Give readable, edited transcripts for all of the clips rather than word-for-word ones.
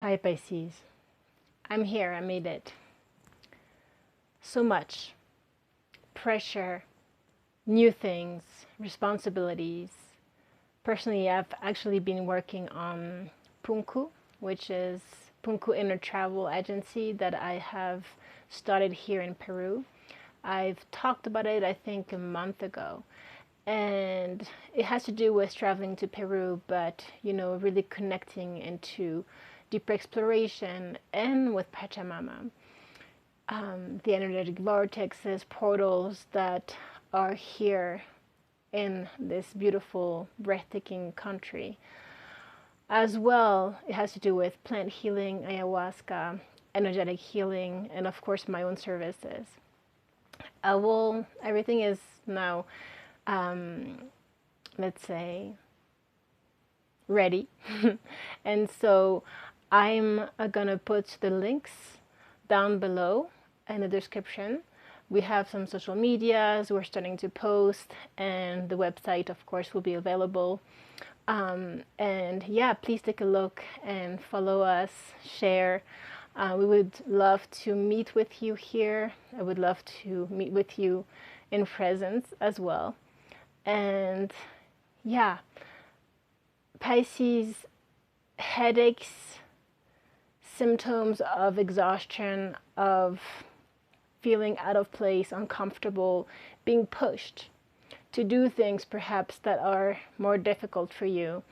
Hi Pisces, I'm here, I made it. So much pressure, new things, responsibilities. Personally, I've actually been working on PUNQU, which is PUNQU Inner Travel Agency that I have started here in Peru. I've talked about it, I think, a month ago. And it has to do with traveling to Peru, but, really connecting into deeper exploration and with Pachamama. The energetic vortexes, portals that are here in this beautiful, breathtaking country. As well, it has to do with plant healing, ayahuasca, energetic healing, and of course my own services. Everything is now, let's say, ready. And so I'm gonna put the links down below in the description. We have some social medias, we're starting to post, and the website, of course, will be available. And yeah, please take a look and follow us, share. We would love to meet with you here. I would love to meet with you in presence as well. And yeah, Pisces, headaches, symptoms of exhaustion, of feeling out of place, uncomfortable, being pushed to do things perhaps that are more difficult for you.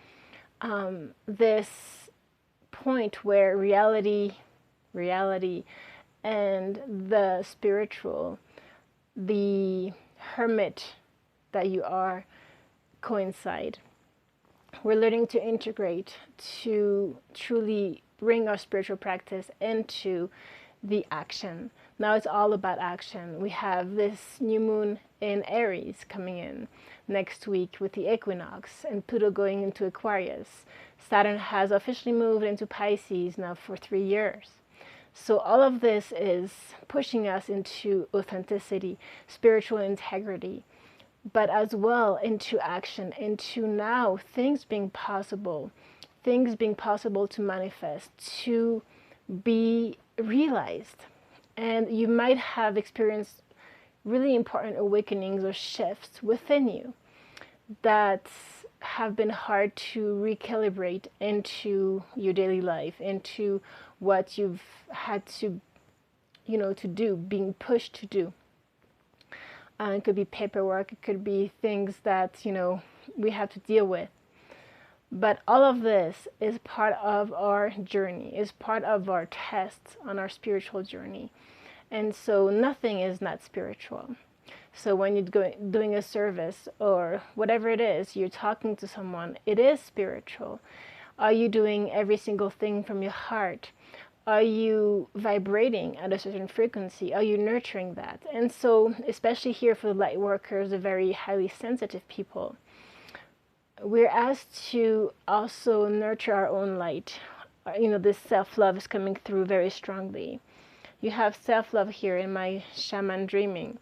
This point where reality and the spiritual, the hermit that you are, coincide. We're learning to integrate, to truly bring our spiritual practice into the action. Now it's all about action. We have this new moon in Aries coming in next week with the equinox, and Pluto going into Aquarius. Saturn has officially moved into Pisces now for 3 years. So all of this is pushing us into authenticity, spiritual integrity, but as well into action, into now things being possible to manifest, to be realized. And you might have experienced really important awakenings or shifts within you that have been hard to recalibrate into your daily life, into what you've had to, to do, being pushed to do. It could be paperwork, it could be things that, we have to deal with. But all of this is part of our journey, is part of our tests on our spiritual journey. And so nothing is not spiritual. So when you're doing a service or whatever it is, you're talking to someone, it is spiritual. Are you doing every single thing from your heart? Are you vibrating at a certain frequency? Are you nurturing that? And so, especially here for the light workers, the very highly sensitive people, we're asked to also nurture our own light. This self-love is coming through very strongly. You have self-love here in my shaman dreaming.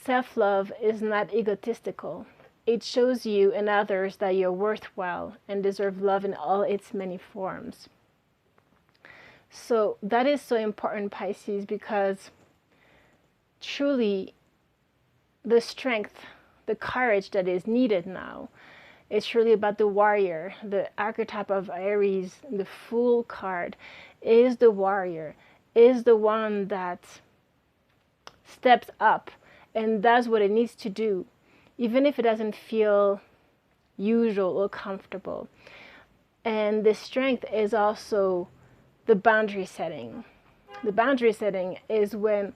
Self-love is not egotistical. It shows you and others that you're worthwhile and deserve love in all its many forms. So that is so important, Pisces, because truly the strength, the courage that is needed now, it's really about the warrior. The archetype of Aries, the Fool card, is the warrior, is the one that steps up and does what it needs to do, even if it doesn't feel usual or comfortable. And the strength is also the boundary setting. The boundary setting is when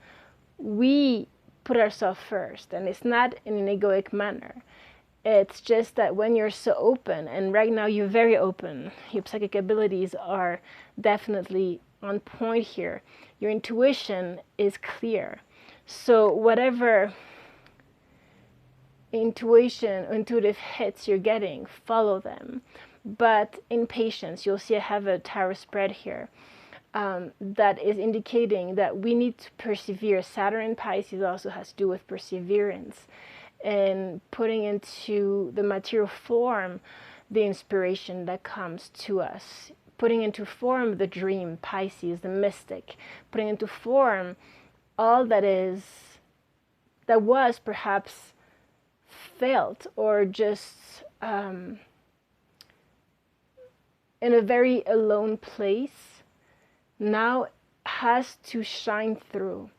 we put ourselves first, and it's not in an egoic manner. It's just that when you're so open, and right now you're very open, your psychic abilities are definitely on point here. Your intuition is clear. So whatever intuitive hits you're getting, follow them. But in patience, you'll see I have a tarot spread here that is indicating that we need to persevere. Saturn in Pisces also has to do with perseverance and putting into the material form the inspiration that comes to us. putting into form the dream, Pisces, the mystic, putting into form all that was perhaps felt or just in a very alone place, now has to shine through.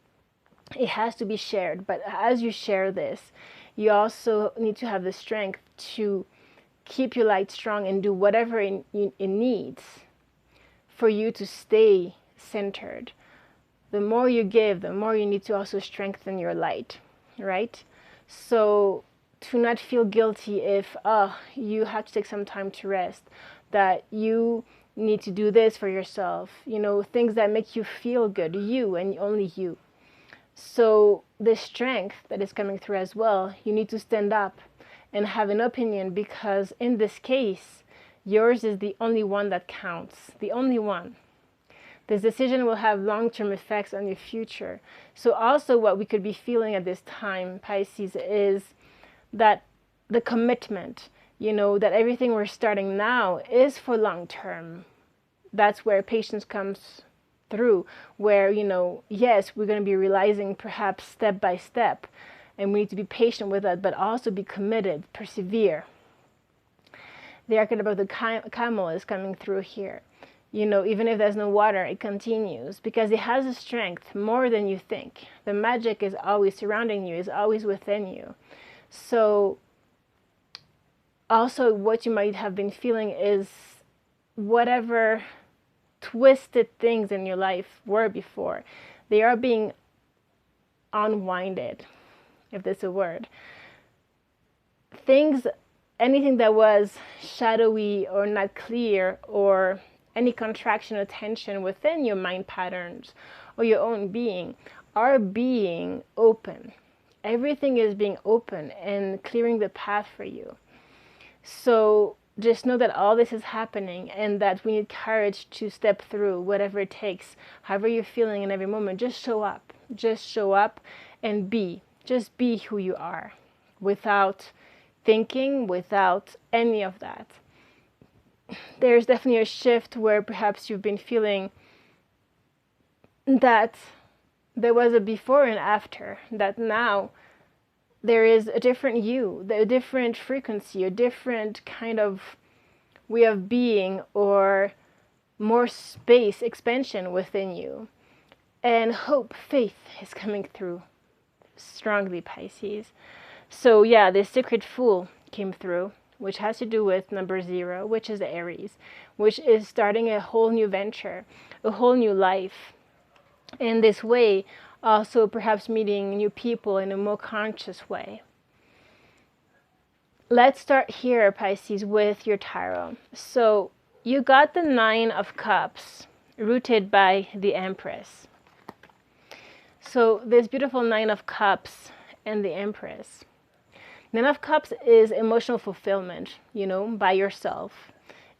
It has to be shared. But as you share this, you also need to have the strength to keep your light strong and do whatever it needs for you to stay centered. The more you give, the more you need to also strengthen your light, right? So to not feel guilty if you have to take some time to rest, that you need to do this for yourself, things that make you feel good, you and only you. So the strength that is coming through as well, you need to stand up and have an opinion, because in this case, yours is the only one that counts, the only one. This decision will have long-term effects on your future. So also what we could be feeling at this time, Pisces, is that the commitment, that everything we're starting now is for long-term. That's where patience comes through, where, yes, we're going to be realizing perhaps step by step, and we need to be patient with that, but also be committed, persevere. The archetype of the camel is coming through here. Even if there's no water, it continues, because it has a strength more than you think. The magic is always surrounding you, is always within you. So also what you might have been feeling is whatever twisted things in your life were before, they are being unwinded, if that's a word. Anything that was shadowy or not clear, or any contraction or tension within your mind patterns or your own being, are being open. Everything is being open and clearing the path for you. So just know that all this is happening, and that we need courage to step through whatever it takes, however you're feeling in every moment. Just show up. Just show up and be. Just be who you are, without thinking, without any of that. There's definitely a shift where perhaps you've been feeling that there was a before and after, that now there is a different you, a different frequency, a different kind of way of being, or more space expansion within you. And hope, faith is coming through strongly, Pisces. So yeah, this Sacred Fool came through, which has to do with number 0, which is Aries, which is starting a whole new venture, a whole new life. In this way, also perhaps meeting new people in a more conscious way. Let's start here, Pisces, with your tarot. So you got the 9 of Cups, rooted by the Empress. So this beautiful 9 of Cups and the Empress. 9 of Cups is emotional fulfillment, by yourself.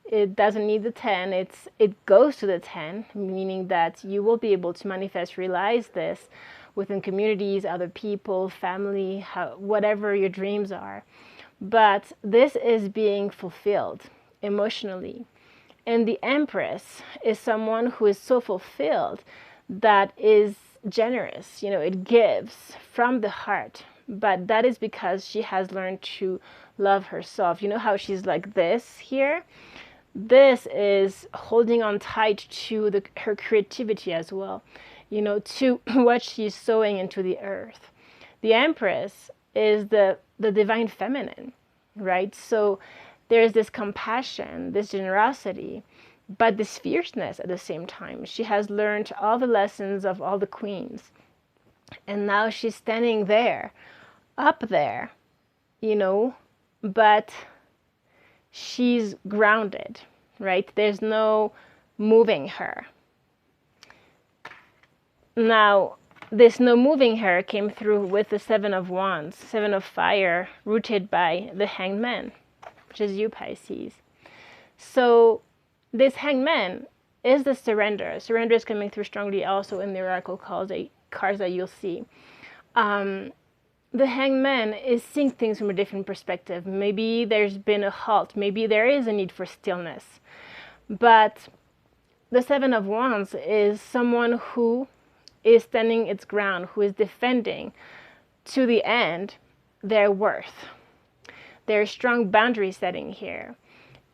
It doesn't need the 10, it goes to the 10, meaning that you will be able to manifest, realize this within communities, other people, family, whatever your dreams are. But this is being fulfilled emotionally. And the Empress is someone who is so fulfilled that is generous, it gives from the heart. But that is because she has learned to love herself. You know how she's like this here? This is holding on tight to her creativity as well, to what she's sowing into the earth. The Empress is the divine feminine, right? So there's this compassion, this generosity, but this fierceness at the same time. She has learned all the lessons of all the queens. And now she's standing there, up there, but she's grounded, right? There's no moving her. Now, this no moving her came through with the 7 of Wands, 7 of Fire, rooted by the Hanged Man, which is you, Pisces. So this Hanged Man is the surrender. Surrender is coming through strongly also in the oracle cards that you'll see. The Hanged Man is seeing things from a different perspective. Maybe there's been a halt. Maybe there is a need for stillness. But the Seven of Wands is someone who is standing its ground, who is defending to the end their worth. There's strong boundary setting here.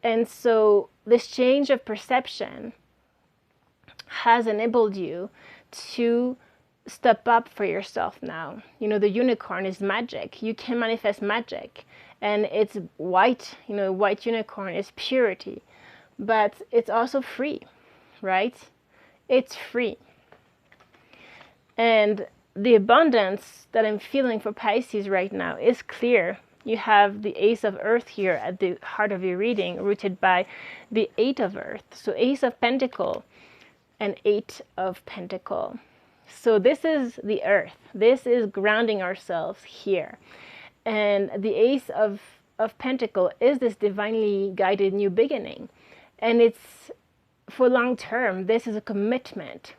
And so this change of perception has enabled you to step up for yourself now. You know, the unicorn is magic. You can manifest magic. And it's white, you know, white unicorn is purity. But it's also free, right? It's free. And the abundance that I'm feeling for Pisces right now is clear. You have the Ace of Earth here at the heart of your reading, rooted by the Eight of Earth. So Ace of Pentacle and Eight of Pentacle. So this is the Earth. This is grounding ourselves here. And the Ace of Pentacle is this divinely guided new beginning. And it's for long term. This is a commitment.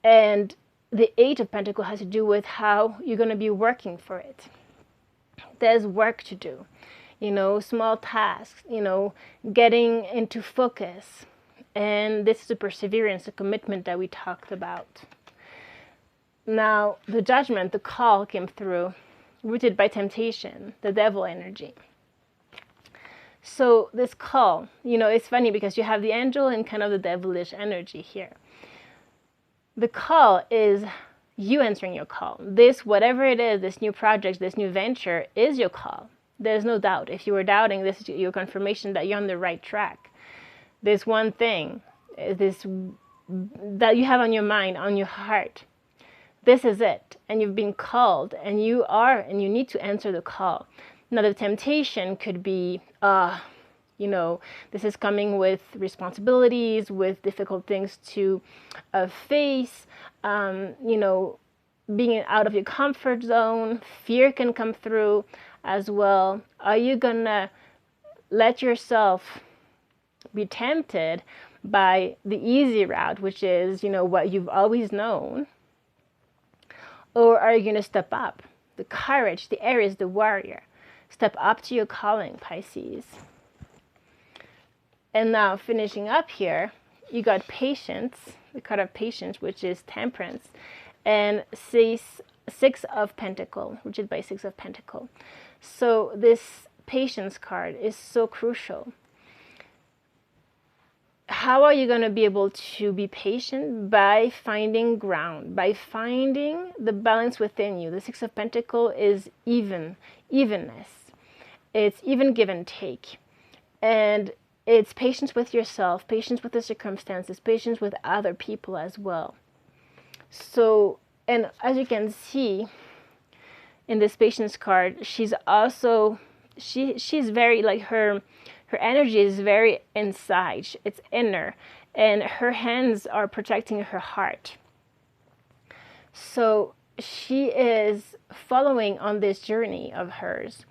And the Eight of Pentacle has to do with how you're going to be working for it. There's work to do, you know, small tasks, you know, getting into focus. And this is the perseverance, the commitment that we talked about. Now, the Judgment, the call came through, rooted by temptation, the devil energy. So this call, you know, it's funny because you have the angel and kind of the devilish energy here. The call is you answering your call. This, whatever it is, this new project, this new venture is your call. There's no doubt. If you were doubting, this is your confirmation that you're on the right track. This one thing, this that you have on your mind, on your heart, this is it. And you've been called, and you need to answer the call. Now, the temptation could be, you know, this is coming with responsibilities, with difficult things to face, you know, being out of your comfort zone. Fear can come through as well. Are you gonna let yourself be tempted by the easy route, which is, you know, what you've always known? Or are you gonna step up? The courage, the Aries, the warrior. Step up to your calling, Pisces. And now finishing up here, you got patience, the card of patience, which is temperance, and Six of Pentacle, which is by Six of Pentacle. So this patience card is so crucial. How are you going to be able to be patient? By finding ground, by finding the balance within you. The Six of Pentacle is evenness. It's even give and take. And it's patience with yourself, patience with the circumstances, patience with other people as well. So, and as you can see in this patience card, she's also, she's very, like, her energy is very inside, it's inner, and her hands are protecting her heart. So she is following on this journey of hers.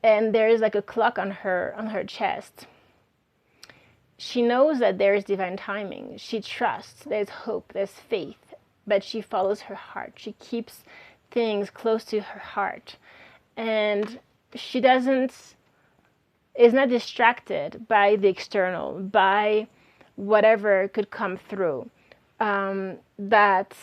And there is like a clock on her chest. She knows that there is divine timing. She trusts, there's hope, there's faith, but she follows her heart. She keeps things close to her heart. And she is not distracted by the external, by whatever could come through. That,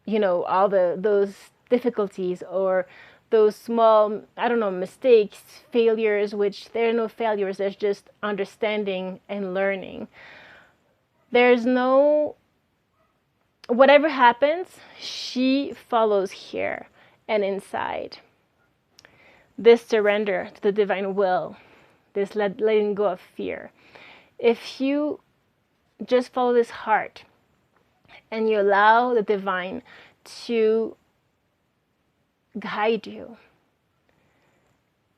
you know, all those difficulties or those small, I don't know, mistakes, failures, which there are no failures, there's just understanding and learning. There's no, whatever happens, she follows here and inside. This surrender to the divine will, this letting go of fear. If you just follow this heart and you allow the divine to guide you,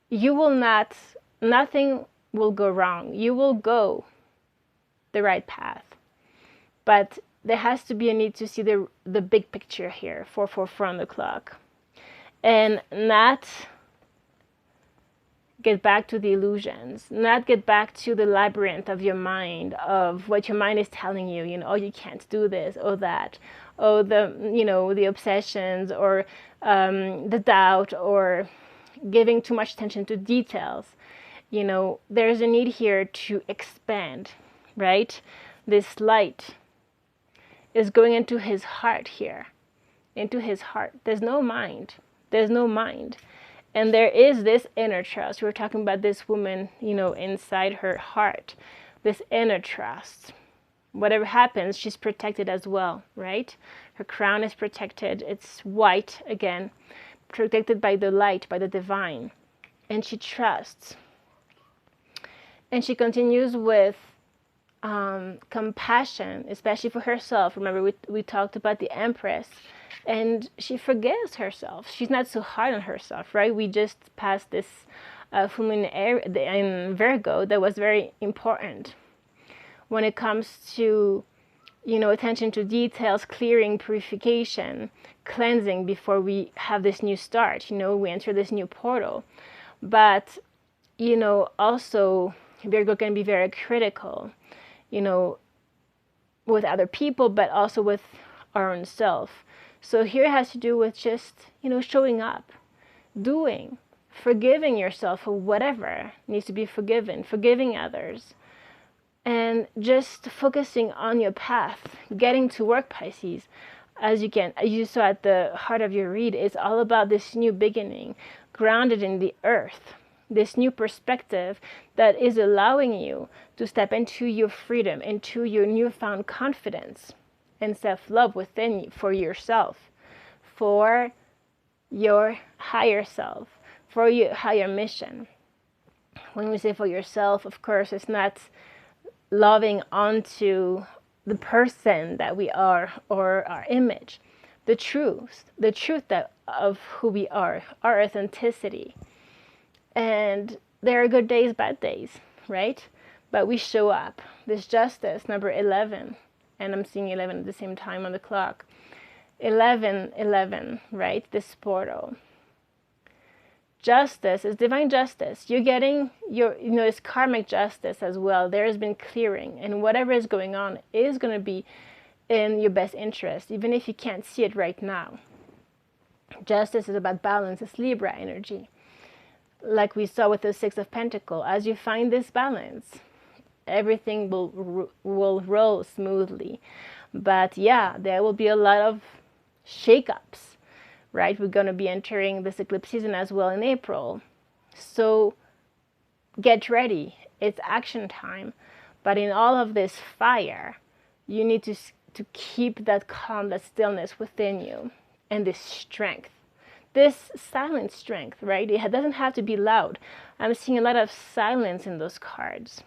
you will not, nothing will go wrong. You will go the right path. But there has to be a need to see the big picture here, 444 on the clock. And not get back to the illusions, not get back to the labyrinth of your mind, of what your mind is telling you, you know, oh, you can't do this or that, or the obsessions, or the doubt, or giving too much attention to details. You know, there's a need here to expand, right? This light is going into his heart here, into his heart. There's no mind. There's no mind. And there is this inner trust. We're talking about this woman, you know, inside her heart, this inner trust. Whatever happens, she's protected as well, right? Her crown is protected. It's white again, protected by the light, by the divine. And she trusts. And she continues with compassion, especially for herself. Remember, we talked about the Empress. And she forgives herself. She's not so hard on herself, right? We just passed this full moon in Virgo that was very important when it comes to, you know, attention to details, clearing, purification, cleansing before we have this new start. You know, we enter this new portal. But, you know, also Virgo can be very critical, you know, with other people, but also with our own self. So here it has to do with just, you know, showing up, doing, forgiving yourself for whatever needs to be forgiven, forgiving others, and just focusing on your path, getting to work, Pisces. As you saw at the heart of your read, it's all about this new beginning, grounded in the earth, this new perspective that is allowing you to step into your freedom, into your newfound confidence and self-love within you, for yourself, for your higher self, for your higher mission. When we say for yourself, of course, it's not loving onto the person that we are or our image, the truth that of who we are, our authenticity. And there are good days, bad days, right? But we show up. This justice, number 11, and I'm seeing 11 at the same time on the clock. 11, right? This portal. Justice is divine justice. You're getting your, you know, it's karmic justice as well. There has been clearing, and whatever is going on is going to be in your best interest, even if you can't see it right now. Justice is about balance. It's Libra energy. Like we saw with the Six of Pentacles, as you find this balance, everything will roll smoothly. But yeah, there will be a lot of shakeups, right? We're going to be entering this eclipse season as well in April. So get ready. It's action time. But in all of this fire, you need to keep that calm, that stillness within you, and this strength. This silent strength, right? It doesn't have to be loud. I'm seeing a lot of silence in those cards.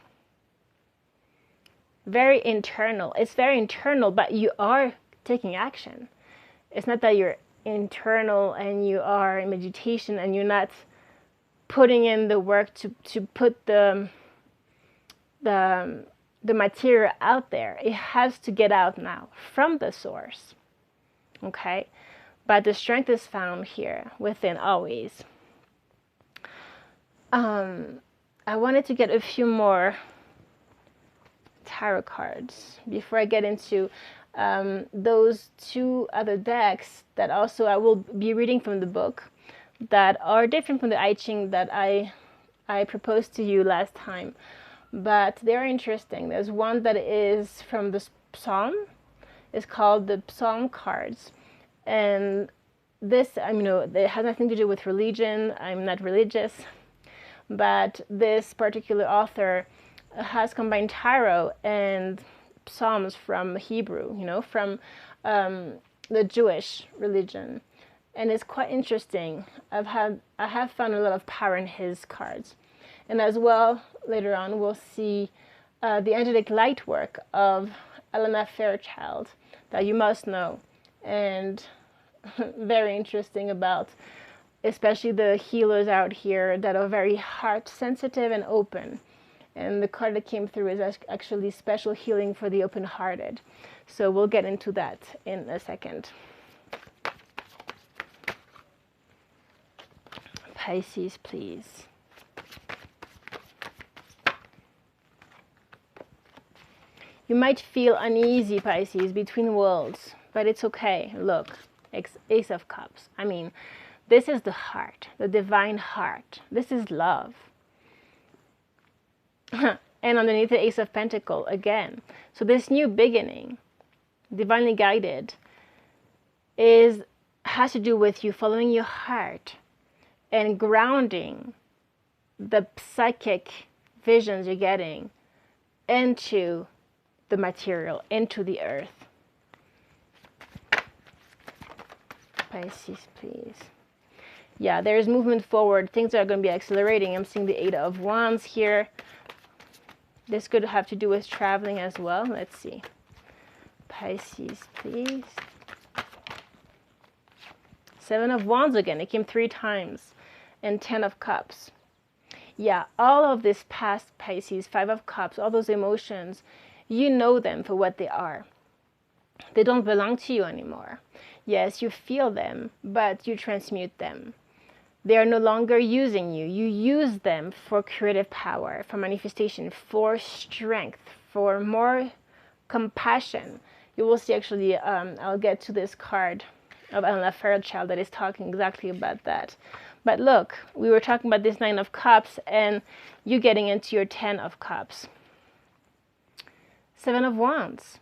Very internal. It's very internal, but you are taking action. It's not that you're internal and you are in meditation and you're not putting in the work to put the material out there. It has to get out now from the source. Okay? But the strength is found here within always. I wanted to get a few more tarot cards before I get into those two other decks that also I will be reading from the book that are different from the I Ching that I proposed to you last time. But they're interesting. There's one that is from the Psalm. It's called the Psalm cards. And this, you know, it has nothing to do with religion. I'm not religious. But this particular author has combined tarot and psalms from Hebrew, you know, from the Jewish religion. And it's quite interesting. I have found a lot of power in his cards. And as well, later on, we'll see the angelic light work of Elena Fairchild that you must know. And very interesting about especially the healers out here that are very heart sensitive and open. And the card that came through is actually special healing for the open-hearted. So we'll get into that in a second. Pisces, please. You might feel uneasy, Pisces, between worlds, but it's okay. Look, Ace of Cups. I mean, this is the heart, the divine heart. This is love. And underneath the Ace of Pentacles again. So this new beginning, divinely guided, has to do with you following your heart and grounding the psychic visions you're getting into the material, into the earth. Pisces, please. Yeah, there's movement forward. Things are going to be accelerating. I'm seeing the Eight of Wands here. This could have to do with traveling as well. Let's see. Pisces, please. Seven of Wands again. It came 3 times. And 10 of Cups. Yeah, all of this past, Pisces, 5 of Cups, all those emotions, you know them for what they are. They don't belong to you anymore. Yes, you feel them, but you transmute them. They are no longer using you. You use them for creative power, for manifestation, for strength, for more compassion. You will see, actually, I'll get to this card of Anna Fairchild that is talking exactly about that. But look, we were talking about this 9 of Cups and you getting into your 10 of Cups. 7 of Wands.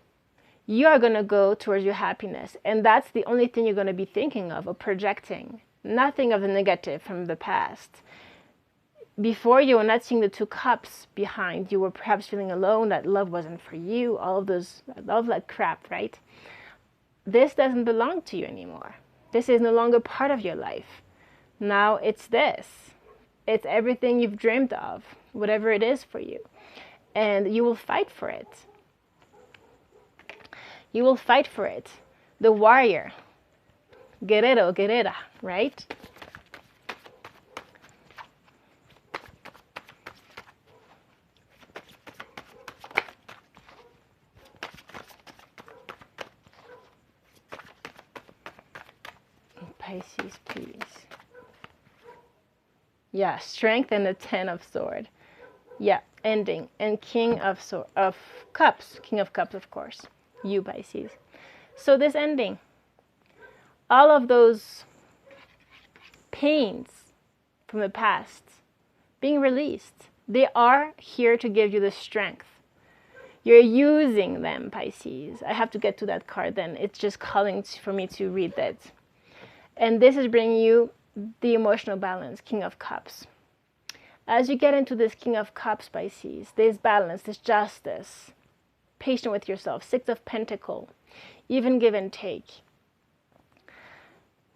You are going to go towards your happiness. And that's the only thing you're going to be thinking of or projecting. Nothing of the negative from the past. Before, you were not seeing the 2 cups behind. You were perhaps feeling alone, that love wasn't for you, all of that crap, right? This doesn't belong to you anymore. This is no longer part of your life. Now it's this. It's everything you've dreamed of, whatever it is for you. And you will fight for it. You will fight for it. The warrior. Guerrero, guerrera, right? Pisces, please. Yeah, strength and the 10 of Swords. Yeah, ending. And King of Cups. King of Cups, of course. You, Pisces. So this ending, all of those pains from the past being released, they are here to give you the strength. You're using them, Pisces. I have to get to that card then. It's just calling for me to read that. And this is bringing you the emotional balance, King of Cups. As you get into this King of Cups, Pisces, there's balance, there's justice, patient with yourself, 6 of Pentacles, even give and take.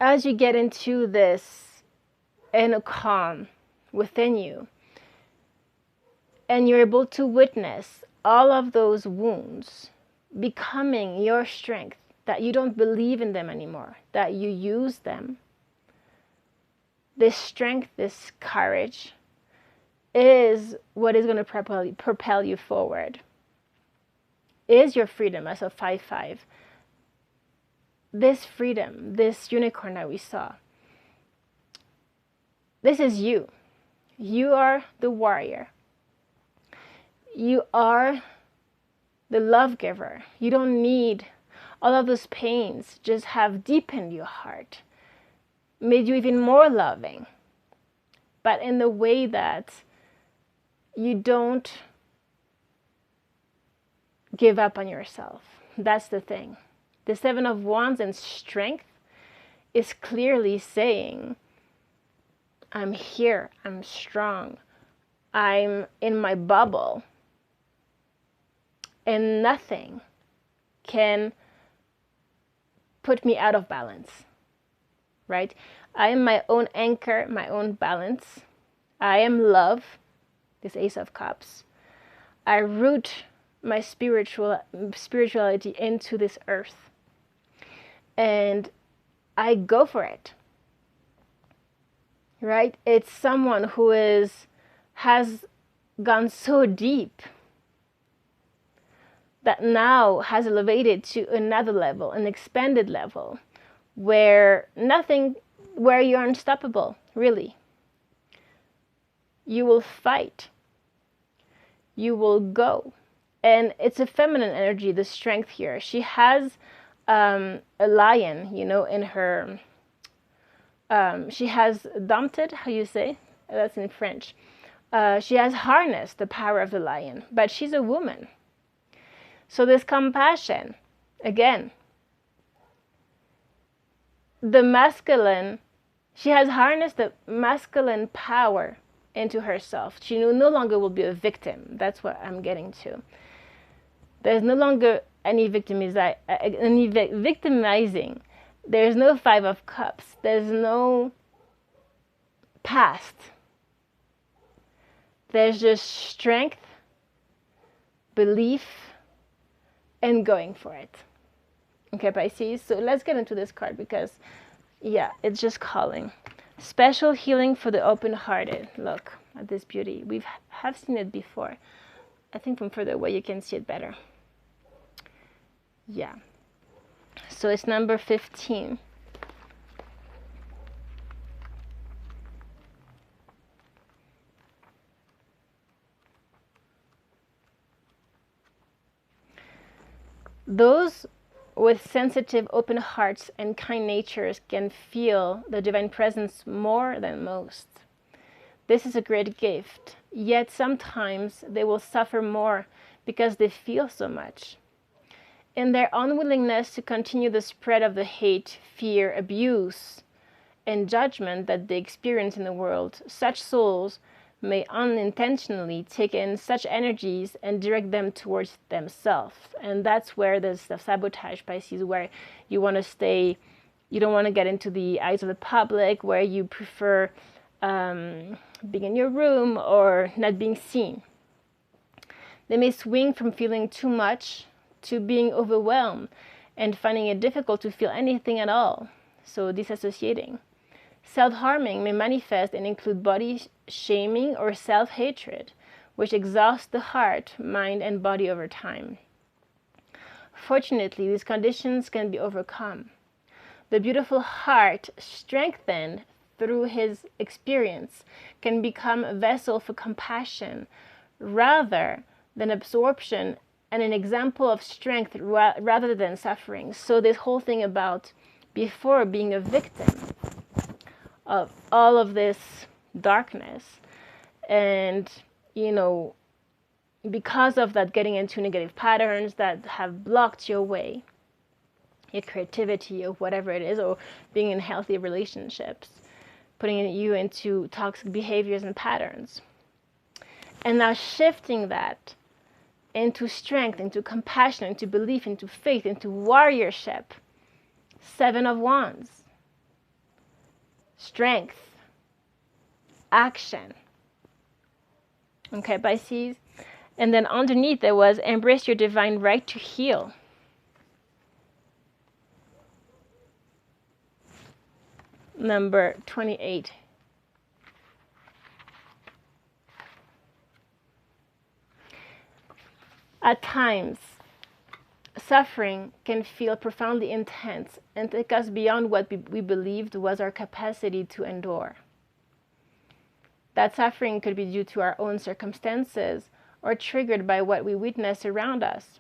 As you get into this inner calm within you, and you're able to witness all of those wounds becoming your strength, that you don't believe in them anymore, that you use them, this strength, this courage, is what is going to propel you forward. Is your freedom as a 5-5. This freedom, this unicorn that we saw, this is you. You are the warrior. You are the love giver. You don't need all of those pains. Just have deepened your heart, made you even more loving, but in the way that you don't give up on yourself. That's the thing. The 7 of Wands and strength is clearly saying, I'm here, I'm strong, I'm in my bubble, and nothing can put me out of balance, right? I am my own anchor, my own balance. I am love, this Ace of Cups. I root my spirituality into this earth, and I go for it, right? It's someone who has gone so deep that now has elevated to another level, an expanded level, where you're unstoppable, really. You will fight. You will go. And it's a feminine energy, the strength here. She has a lion, in her, she has dompted, how you say? That's in French. She has harnessed the power of the lion, but she's a woman. So this compassion, again, the masculine, she has harnessed the masculine power into herself. She no longer will be a victim. That's what I'm getting to. There's no longer any victimizing. There's no Five of Cups. There's no past. There's just strength, belief, and going for it. Okay, Pisces? So let's get into this card because, yeah, it's just calling. Special healing for the open-hearted. Look at this beauty. We have seen it before. I think from further away you can see it better. Yeah. So it's number 15. Those with sensitive, open hearts and kind natures can feel the divine presence more than most. This is a great gift, yet sometimes they will suffer more because they feel so much. In their unwillingness to continue the spread of the hate, fear, abuse, and judgment that they experience in the world, such souls may unintentionally take in such energies and direct them towards themselves. And that's where there's the sabotage, Pisces, where you want to stay, you don't want to get into the eyes of the public, where you prefer being in your room or not being seen. They may swing from feeling too much to being overwhelmed and finding it difficult to feel anything at all, so disassociating. Self-harming may manifest and include body shaming or self-hatred, which exhausts the heart, mind, and body over time. Fortunately, these conditions can be overcome. The beautiful heart, strengthened through his experience, can become a vessel for compassion rather than absorption, and an example of strength rather than suffering. So this whole thing about before being a victim of all of this darkness, and because of that, getting into negative patterns that have blocked your way, your creativity or whatever it is, or being in healthy relationships, putting you into toxic behaviors and patterns. And now shifting that into strength, into compassion, into belief, into faith, into warriorship. 7 of Wands. Strength. Action. Okay, Pisces? And then underneath there was embrace your divine right to heal. Number 28. At times, suffering can feel profoundly intense and take us beyond what we believed was our capacity to endure. That suffering could be due to our own circumstances or triggered by what we witness around us.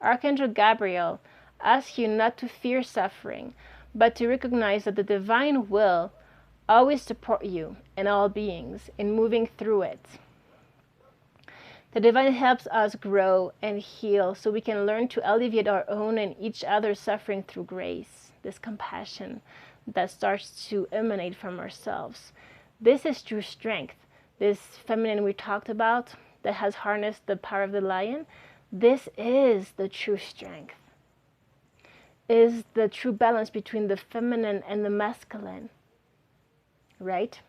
Archangel Gabriel asks you not to fear suffering, but to recognize that the divine will always support you and all beings in moving through it. The divine helps us grow and heal so we can learn to alleviate our own and each other's suffering through grace, this compassion that starts to emanate from ourselves. This is true strength. This feminine we talked about that has harnessed the power of the lion, this is the true strength. Is the true balance between the feminine and the masculine, right?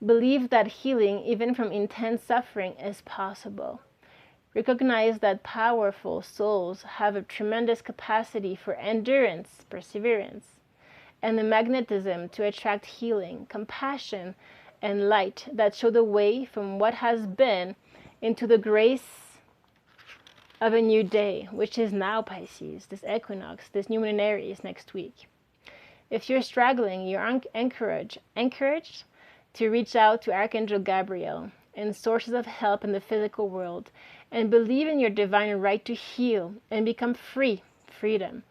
Believe that healing, even from intense suffering, is possible. Recognize that powerful souls have a tremendous capacity for endurance, perseverance, and the magnetism to attract healing, compassion, and light that show the way from what has been into the grace of a new day, which is now, Pisces, this equinox, this new moon in Aries next week. If you're struggling, you're encouraged to reach out to Archangel Gabriel and sources of help in the physical world, and believe in your divine right to heal and become freedom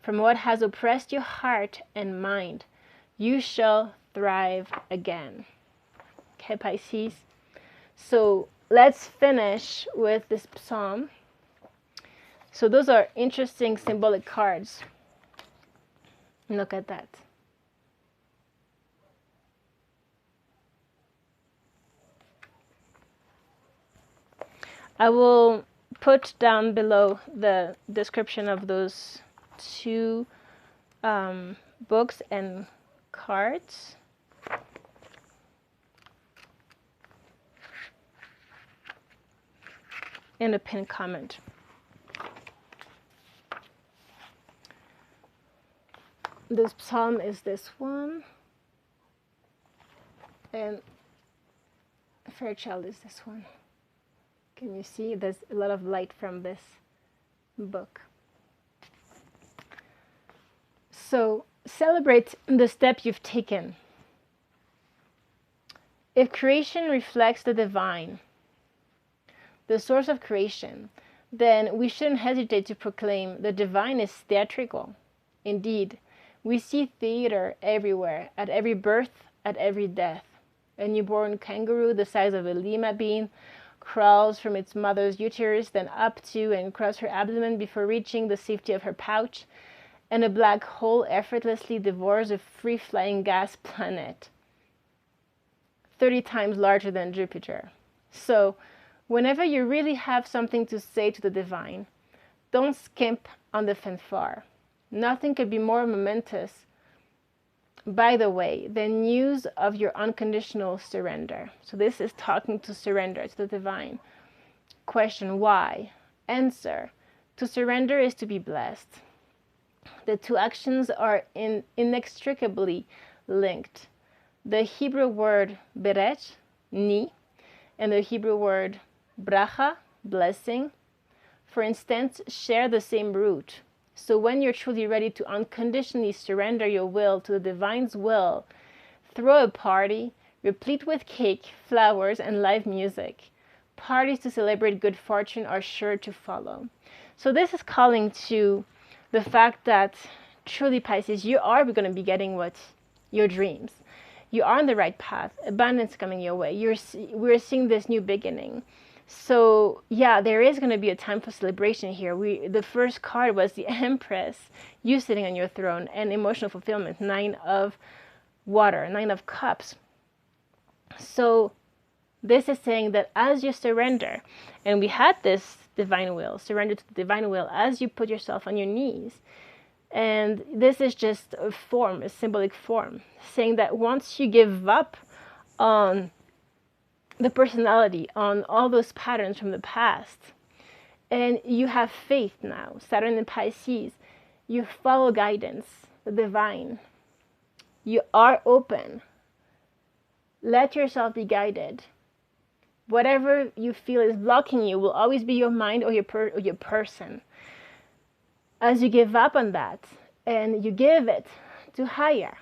from what has oppressed your heart and mind. You shall thrive again. Okay, Pisces. So let's finish with this psalm. So those are interesting symbolic cards. Look at that. I will put down below the description of those two books and cards. In a pinned comment. This psalm is this one, and Fairchild is this one. Can you see? There's a lot of light from this book. So celebrate the step you've taken. If creation reflects the divine, the source of creation, then we shouldn't hesitate to proclaim the divine is theatrical. Indeed, we see theater everywhere, at every birth, at every death. A newborn kangaroo the size of a lima bean crawls from its mother's uterus, then up to and across her abdomen before reaching the safety of her pouch, and a black hole effortlessly devours a free-flying gas planet 30 times larger than Jupiter. So, whenever you really have something to say to the divine, don't skimp on the fanfare. Nothing could be more momentous, by the way, than news of your unconditional surrender. So this is talking to surrender to the divine. Question, why? Answer, to surrender is to be blessed. The two actions are inextricably linked. The Hebrew word beret, ni, and the Hebrew word bracha, blessing, for instance, share the same root. So when you're truly ready to unconditionally surrender your will to the divine's will, throw a party, replete with cake, flowers, and live music. Parties to celebrate good fortune are sure to follow. So this is calling to the fact that truly, Pisces, you are going to be getting what your dreams. You are on the right path. Abundance coming your way. We're seeing this new beginning. So yeah, there is going to be a time for celebration here. The first card was the Empress, you sitting on your throne, and emotional fulfillment, 9 of water, 9 of cups. So this is saying that as you surrender, and we had this divine will, surrender to the divine will as you put yourself on your knees. And this is just a form, a symbolic form, saying that once you give up on the personality, on all those patterns from the past, and you have faith now, Saturn in Pisces, you follow guidance, the divine, you are open, let yourself be guided. Whatever you feel is blocking you will always be your mind or your person. As you give up on that and you give it to higher,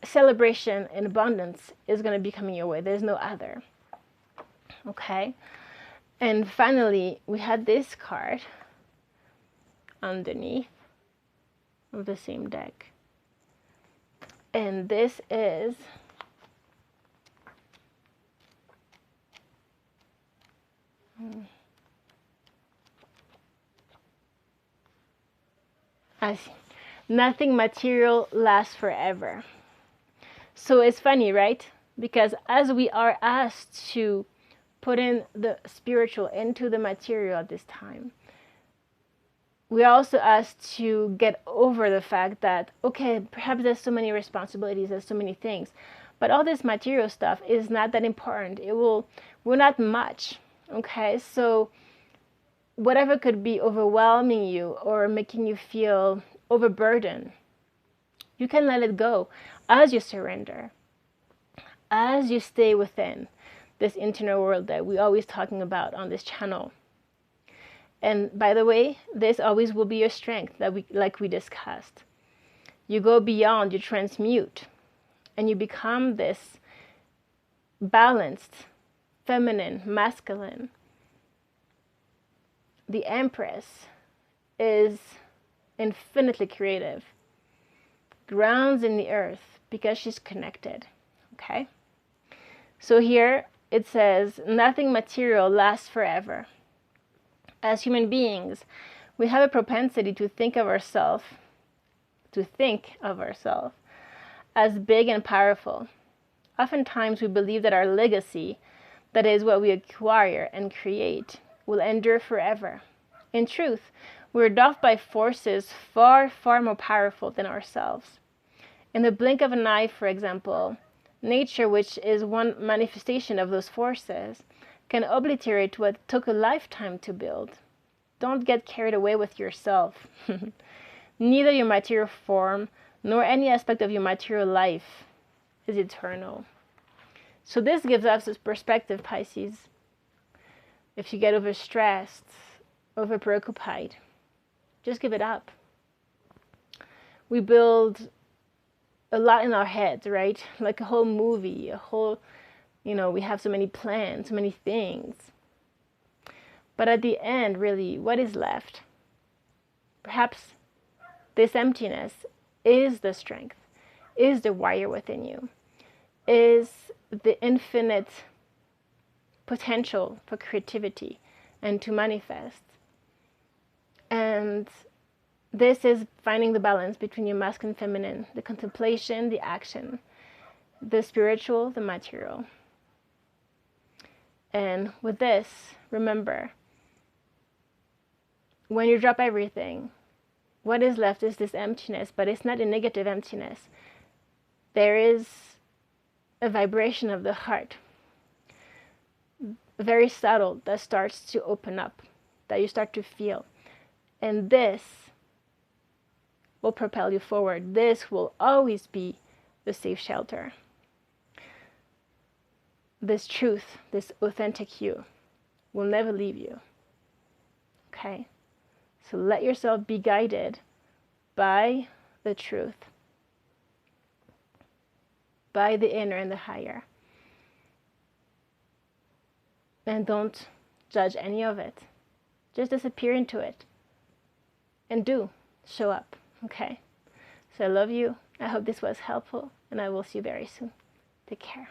celebration and abundance is going to be coming your way. There's no other. Okay? And finally, we had this card underneath of the same deck. And this is I see. Nothing material lasts forever. So it's funny, right? Because as we are asked to put in the spiritual into the material at this time, we are also asked to get over the fact that, okay, perhaps there's so many responsibilities, there's so many things, but all this material stuff is not that important. We're not much, okay? So whatever could be overwhelming you or making you feel overburdened, you can let it go as you surrender, as you stay within this internal world that we're always talking about on this channel. And by the way, this always will be your strength, like we discussed. You go beyond, you transmute, and you become this balanced, feminine, masculine. The Empress is infinitely creative, grounds in the earth because she's connected. Okay? So here it says, nothing material lasts forever. As human beings, we have a propensity to think of ourselves as big and powerful. Oftentimes we believe that our legacy, that is what we acquire and create, will endure forever. In truth, we're doffed by forces far, far more powerful than ourselves. In the blink of an eye, for example, nature, which is one manifestation of those forces, can obliterate what took a lifetime to build. Don't get carried away with yourself. Neither your material form nor any aspect of your material life is eternal. So this gives us this perspective, Pisces. If you get overstressed, over-preoccupied, just give it up. We build a lot in our heads, right? Like a whole movie, we have so many plans, so many things. But at the end, really, what is left? Perhaps this emptiness is the strength, is the wire within you, is the infinite potential for creativity and to manifest. And this is finding the balance between your masculine and feminine, the contemplation, the action, the spiritual, the material. And with this, remember, when you drop everything, what is left is this emptiness, but it's not a negative emptiness. There is a vibration of the heart, very subtle, that starts to open up, that you start to feel. And this will propel you forward. This will always be the safe shelter. This truth, this authentic you, will never leave you. Okay? So let yourself be guided by the truth, by the inner and the higher. And don't judge any of it. Just disappear into it. And do show up. Okay? So I love you. I hope this was helpful. And I will see you very soon. Take care.